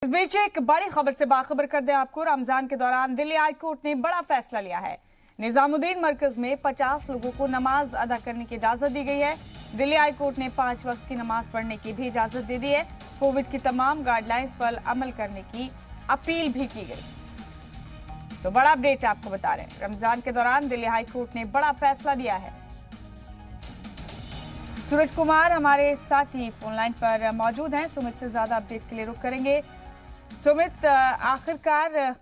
इस बीच एक बड़ी खबर से बाखबर कर दें आपको। रमजान के दौरान दिल्ली हाई कोर्ट ने बड़ा फैसला लिया है। निजामुद्दीन मरकज में 50 लोगों को नमाज अदा करने की इजाजत दी गई है। दिल्ली हाई कोर्ट ने 5 वक्त की नमाज पढ़ने की भी इजाजत दे दी है। कोविड की तमाम गाइडलाइंस पर अमल करने की अपील भी की गई। तो बड़ा अपडेट आपको बता रहे हैं, रमजान के दौरान दिल्ली हाई कोर्ट ने बड़ा फैसला दिया है। सूरज कुमार हमारे साथी फोन लाइन पर मौजूद हैं। सुमित से ज्यादा अपडेट के लिए रुक करेंगे। सुमित, आखिरकार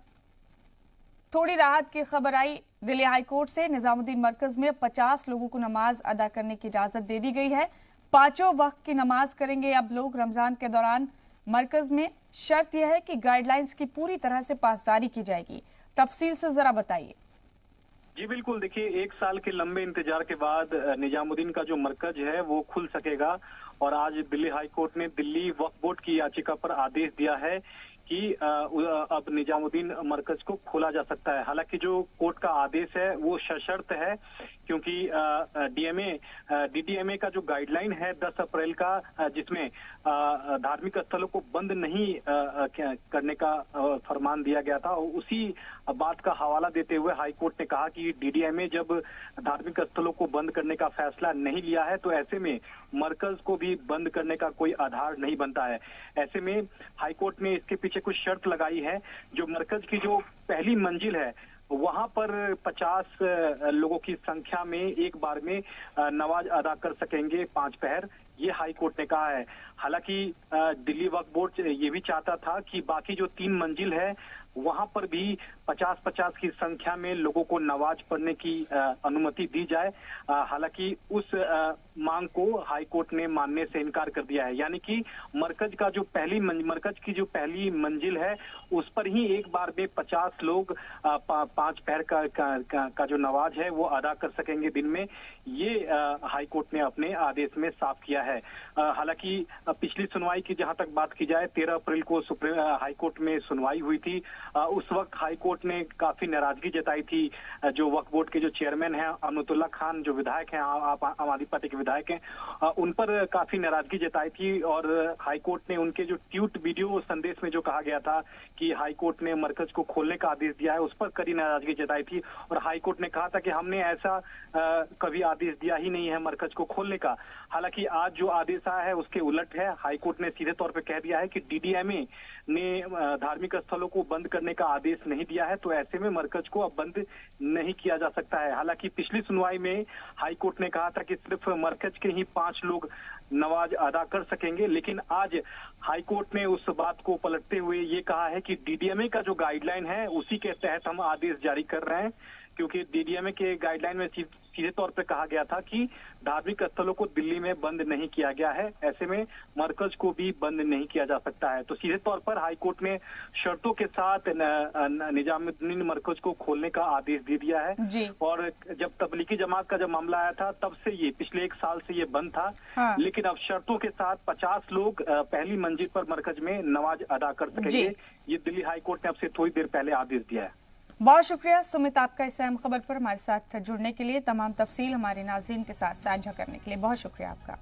थोड़ी राहत की खबर आई दिल्ली हाई कोर्ट से। निजामुद्दीन मरकज में 50 लोगों को नमाज अदा करने की इजाजत दे दी गई है। 5 वक्त की नमाज करेंगे अब लोग रमजान के दौरान मरकज में। शर्त यह है कि गाइडलाइंस की पूरी तरह से पासदारी की जाएगी। तफसील से जरा बताइए। जी बिल्कुल, देखिए 1 साल के लंबे इंतजार के बाद निजामुद्दीन का जो मरकज है वो खुल सकेगा। और आज दिल्ली हाई कोर्ट ने दिल्ली वक्फ बोर्ड की याचिका पर आदेश दिया है कि अब निजामुद्दीन मरकज को खोला जा सकता है। हालांकि जो कोर्ट का आदेश है वो सशर्त है, क्योंकि डीडीएमए का जो गाइडलाइन है 10 अप्रैल का, जिसमें धार्मिक स्थलों को बंद नहीं करने का फरमान दिया गया था, उसी बात का हवाला देते हुए हाई कोर्ट ने कहा कि डीडीएमए जब धार्मिक स्थलों को बंद करने का फैसला नहीं लिया है तो ऐसे में मरकज को भी बंद करने का कोई आधार नहीं बनता है। ऐसे में हाई कोर्ट ने इसके पीछे कुछ शर्त लगाई है। जो मरकज की जो पहली मंजिल है वहां पर 50 लोगों की संख्या में एक बार में नमाज अदा कर सकेंगे 5 पहर, ये हाई कोर्ट ने कहा है। हालांकि दिल्ली वक्फ बोर्ड ये भी चाहता था कि बाकी जो 3 मंजिल है वहां पर भी 50-50 की संख्या में लोगों को नमाज पढ़ने की अनुमति दी जाए। हालांकि उस मांग को हाई कोर्ट ने मानने से इनकार कर दिया है। यानी कि मरकज की जो पहली मंजिल है उस पर ही एक बार में 50 लोग 5 पहर का जो नमाज है वो अदा कर सकेंगे दिन में। ये हाई कोर्ट ने अपने आदेश में साफ किया है। हालांकि पिछली सुनवाई की जहां तक बात की जाए, 13 अप्रैल को हाई कोर्ट में सुनवाई हुई थी। उस वक्त हाई कोर्ट ने काफी नाराजगी जताई थी। जो वक्फ बोर्ड के जो चेयरमैन हैं अमनुल्लाह खान, जो विधायक हैं, आम आदमी पार्टी के विधायक हैं, उन पर काफी नाराजगी जताई थी। और हाई कोर्ट ने उनके जो ट्वीट वीडियो संदेश में जो कहा गया था कि हाई कोर्ट ने मरकज को खोलने का आदेश दिया है, उस पर कड़ी नाराजगी जताई थी। और हाई कोर्ट ने कहा था कि हमने ऐसा कभी आदेश दिया ही नहीं है मरकज को खोलने का। हालांकि आज जो आदेश आया है उसके उलट है। हाई कोर्ट ने सीधे तौर पर कह दिया है कि डीडीएमए ने धार्मिक स्थलों को बंद करने का आदेश नहीं दिया है, तो ऐसे में मरकज को अब बंद नहीं किया जा सकता है। हालांकि पिछली सुनवाई में हाई कोर्ट ने कहा था कि सिर्फ मरकज के ही 5 लोग नमाज अदा कर सकेंगे, लेकिन आज हाई कोर्ट ने उस बात को पलटते हुए ये कहा है कि डीडीएमए का जो गाइडलाइन है उसी के तहत हम आदेश जारी कर रहे हैं। क्योंकि डीडीएमए के गाइडलाइन में सीधे तौर पे कहा गया था कि धार्मिक स्थलों को दिल्ली में बंद नहीं किया गया है, ऐसे में मरकज को भी बंद नहीं किया जा सकता है। तो सीधे तौर पर हाई कोर्ट ने शर्तों के साथ निजामुद्दीन मरकज को खोलने का आदेश दे दिया है जी। और जब तबलीगी जमात का जब मामला आया था तब से ये पिछले 1 साल से ये बंद था। हाँ। लेकिन अब शर्तों के साथ 50 लोग पहली मंजिल पर मरकज में नमाज अदा कर सकेंगे। ये दिल्ली हाई कोर्ट ने अब से थोड़ी देर पहले आदेश दिया है। बहुत शुक्रिया सुमित आपका इस अहम खबर पर हमारे साथ जुड़ने के लिए, तमाम तफसील हमारे नाज़रीन के साथ साझा करने के लिए बहुत शुक्रिया आपका।